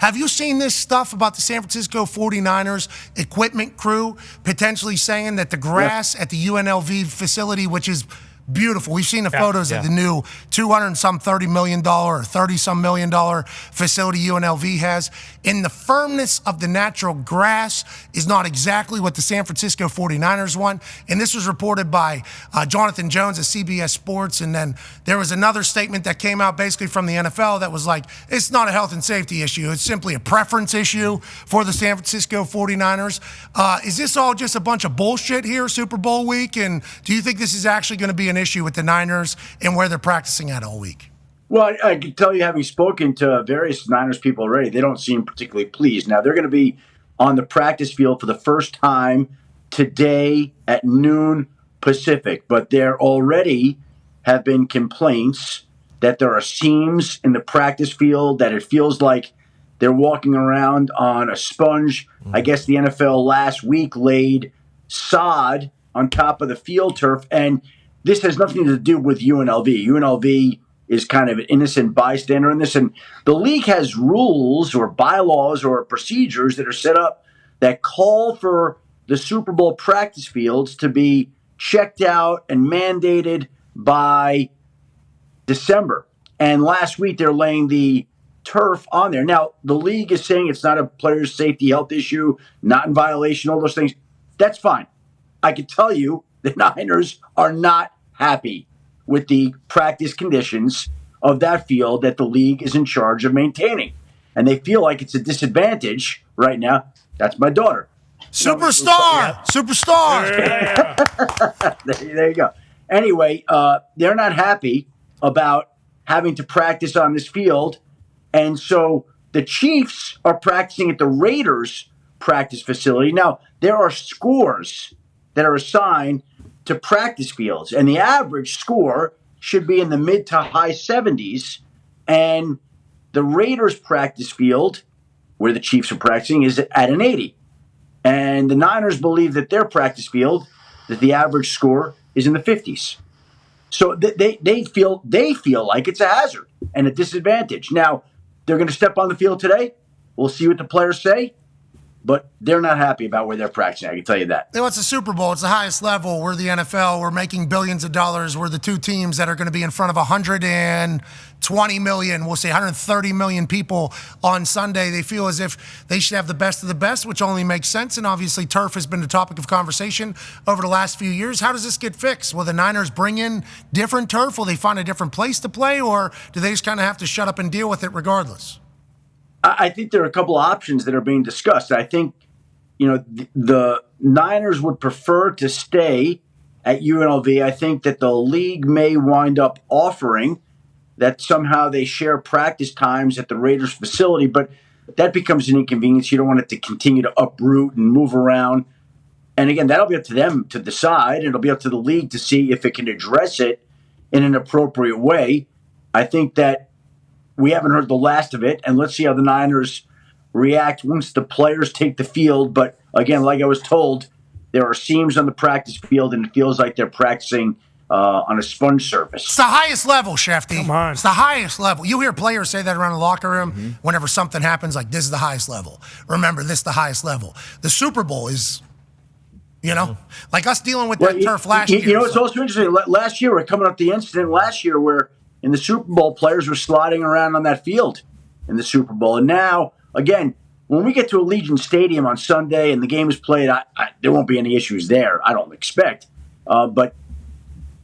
Have you seen this stuff about the San Francisco 49ers equipment crew potentially saying that the grass at the UNLV facility, which is beautiful. We've seen the photos of the new $230 million or $30-some million facility UNLV has. And the firmness of the natural grass is not exactly what the San Francisco 49ers want. And this was reported by Jonathan Jones at CBS Sports. And then there was another statement that came out basically from the NFL that was like, it's not a health and safety issue. It's simply a preference issue for the San Francisco 49ers. Is this all just a bunch of bullshit here, Super Bowl week? And do you think this is actually going to be an issue with the Niners and where they're practicing at all week? Well, I can tell you, having spoken to various Niners people already, they don't seem particularly pleased. Now, they're going to be on the practice field for the first time today at noon Pacific, but there already have been complaints that there are seams in the practice field, that it feels like they're walking around on a sponge. I guess the NFL last week laid sod on top of the field turf, and this has nothing to do with UNLV. UNLV is kind of an innocent bystander in this, and the league has rules or bylaws or procedures that are set up that call for the Super Bowl practice fields to be checked out and mandated by December. And last week they're laying the turf on there. Now, the league is saying it's not a player's safety health issue, not in violation, all those things. That's fine. I can tell you the Niners are not happy with the practice conditions of that field that the league is in charge of maintaining. And they feel like it's a disadvantage right now. That's my daughter. Superstar! Superstar! There you go. Anyway, they're not happy about having to practice on this field. And so the Chiefs are practicing at the Raiders practice facility. Now, there are scores that are assigned to practice fields, and the average score should be in the mid to high 70s. And the Raiders practice field, where the Chiefs are practicing, is at an 80. And the Niners believe that their practice field, that the average score is in the 50s. So they feel like it's a hazard and a disadvantage. Now, they're going to step on the field today. We'll see what the players say. But they're not happy about where they're practicing. I can tell you that. You know, it's a Super Bowl. It's the highest level. We're the NFL. We're making billions of dollars. We're the two teams that are going to be in front of 120 million, we'll say 130 million people on Sunday. They feel as if they should have the best of the best, which only makes sense. And obviously, turf has been the topic of conversation over the last few years. How does this get fixed? Will the Niners bring in different turf? Will they find a different place to play? Or do they just kind of have to shut up and deal with it regardless? I think there are a couple of options that are being discussed. I think, the Niners would prefer to stay at UNLV. I think that the league may wind up offering that somehow they share practice times at the Raiders facility, but that becomes an inconvenience. You don't want it to continue to uproot and move around. And again, that'll be up to them to decide. It'll be up to the league to see if it can address it in an appropriate way. I think that we haven't heard the last of it, and let's see how the Niners react once the players take the field. But again, like I was told, there are seams on the practice field, and it feels like they're practicing on a sponge surface. It's the highest level, Shefty. Come on. It's the highest level. You hear players say that around the locker room whenever something happens, like, this is the highest level. Remember, this is the highest level. The Super Bowl is, like us dealing with that turf last year. It's also interesting. Last year, we're coming up the incident last year where in the Super Bowl, players were sliding around on that field in the Super Bowl. And now, again, when we get to Allegiant Stadium on Sunday and the game is played, there won't be any issues there, I don't expect. But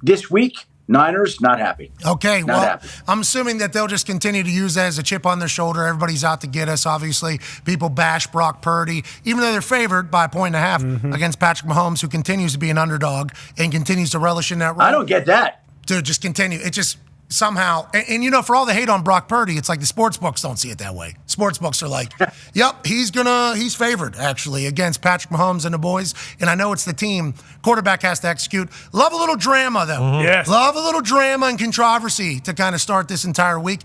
this week, Niners, not happy. Okay, not happy. I'm assuming that they'll just continue to use that as a chip on their shoulder. Everybody's out to get us, obviously. People bash Brock Purdy, even though they're favored by 1.5 against Patrick Mahomes, who continues to be an underdog and continues to relish in that role. I don't get that. To just continue. It just somehow, and for all the hate on Brock Purdy, it's like the sports books don't see it that way. Sports books are like, yep, he's favored actually against Patrick Mahomes and the boys. And I know it's the team. Quarterback has to execute. Love a little drama though. Yes. Love a little drama and controversy to kind of start this entire week.